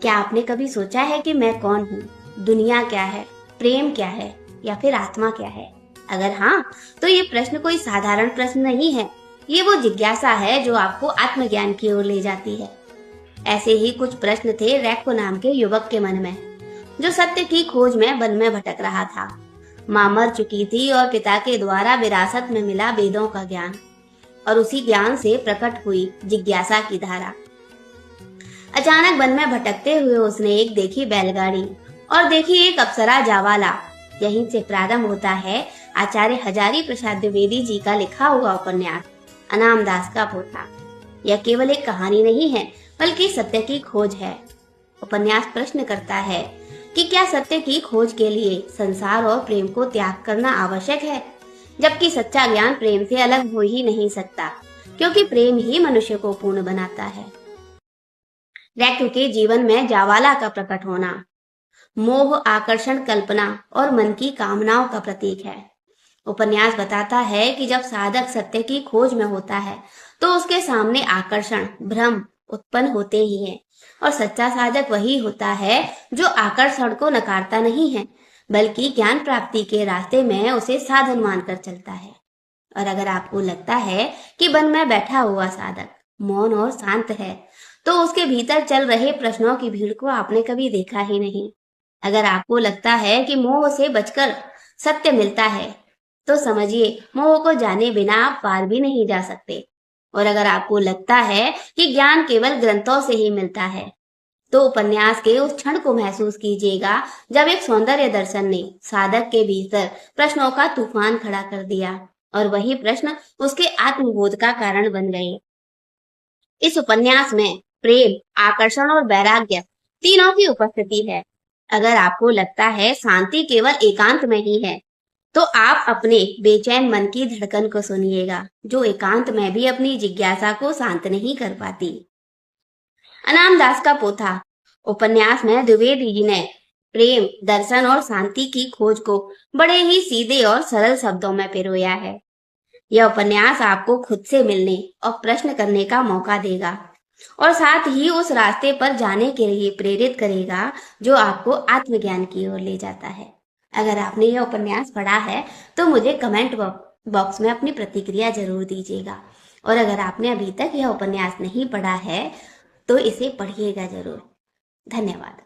क्या आपने कभी सोचा है कि मैं कौन हूँ, दुनिया क्या है, प्रेम क्या है या फिर आत्मा क्या है? अगर हाँ, तो ये प्रश्न कोई साधारण प्रश्न नहीं है। ये वो जिज्ञासा है जो आपको आत्मज्ञान की ओर ले जाती है। ऐसे ही कुछ प्रश्न थे रैको नाम के युवक के मन में, जो सत्य की खोज में वन में भटक रहा था। माँ मर चुकी थी और पिता के द्वारा विरासत में मिला वेदों का ज्ञान, और उसी ज्ञान से प्रकट हुई जिज्ञासा की धारा। अचानक वन में भटकते हुए उसने एक देखी बैलगाड़ी और देखी एक अप्सरा जावाला। यहीं से प्रारंभ होता है आचार्य हजारी प्रसाद द्विवेदी जी का लिखा हुआ उपन्यास अनाम दास का पोथा। यह केवल एक कहानी नहीं है, बल्कि सत्य की खोज है। उपन्यास प्रश्न करता है कि क्या सत्य की खोज के लिए संसार और प्रेम को त्याग करना आवश्यक है, जबकि सच्चा ज्ञान प्रेम से अलग हो ही नहीं सकता, क्योंकि प्रेम ही मनुष्य को पूर्ण बनाता है। रैको के जीवन में जावाला का प्रकट होना मोह, आकर्षण, कल्पना और मन की कामनाओं का प्रतीक है। उपन्यास बताता है कि जब साधक सत्य की खोज में होता है, तो उसके सामने आकर्षण, भ्रम उत्पन्न होते ही हैं, और सच्चा साधक वही होता है जो आकर्षण को नकारता नहीं है, बल्कि ज्ञान प्राप्ति के रास्ते में उसे साधन मानकर चलता है। और अगर आपको लगता है कि वन में बैठा हुआ साधक मौन और शांत है, तो उसके भीतर चल रहे प्रश्नों की भीड़ को आपने कभी देखा ही नहीं। अगर आपको लगता है कि मोह से बचकर सत्य मिलता है, तो समझिए मोह को जाने बिना आप पार भी नहीं जा सकते। और अगर आपको लगता है कि ज्ञान केवल ग्रंथों से ही मिलता है, तो उपन्यास के उस क्षण को महसूस कीजिएगा जब एक सौंदर्य दर्शन ने साधक के भीतर प्रश्नों का तूफान खड़ा कर दिया, और वही प्रश्न उसके आत्मबोध का कारण बन गए। इस उपन्यास में प्रेम, आकर्षण और वैराग्य तीनों की उपस्थिति है। अगर आपको लगता है शांति केवल एकांत में ही है, तो आप अपने बेचैन मन की धड़कन को सुनिएगा, जो एकांत में भी अपनी जिज्ञासा को शांत नहीं कर पाती। अनाम दास का पोथा उपन्यास में द्विवेदी जी ने प्रेम, दर्शन और शांति की खोज को बड़े ही सीधे और सरल शब्दों में पिरोया है। यह उपन्यास आपको खुद से मिलने और प्रश्न करने का मौका देगा, और साथ ही उस रास्ते पर जाने के लिए प्रेरित करेगा जो आपको आत्मज्ञान की ओर ले जाता है। अगर आपने यह उपन्यास पढ़ा है, तो मुझे कमेंट बॉक्स में अपनी प्रतिक्रिया जरूर दीजिएगा। और अगर आपने अभी तक यह उपन्यास नहीं पढ़ा है, तो इसे पढ़िएगा जरूर। धन्यवाद।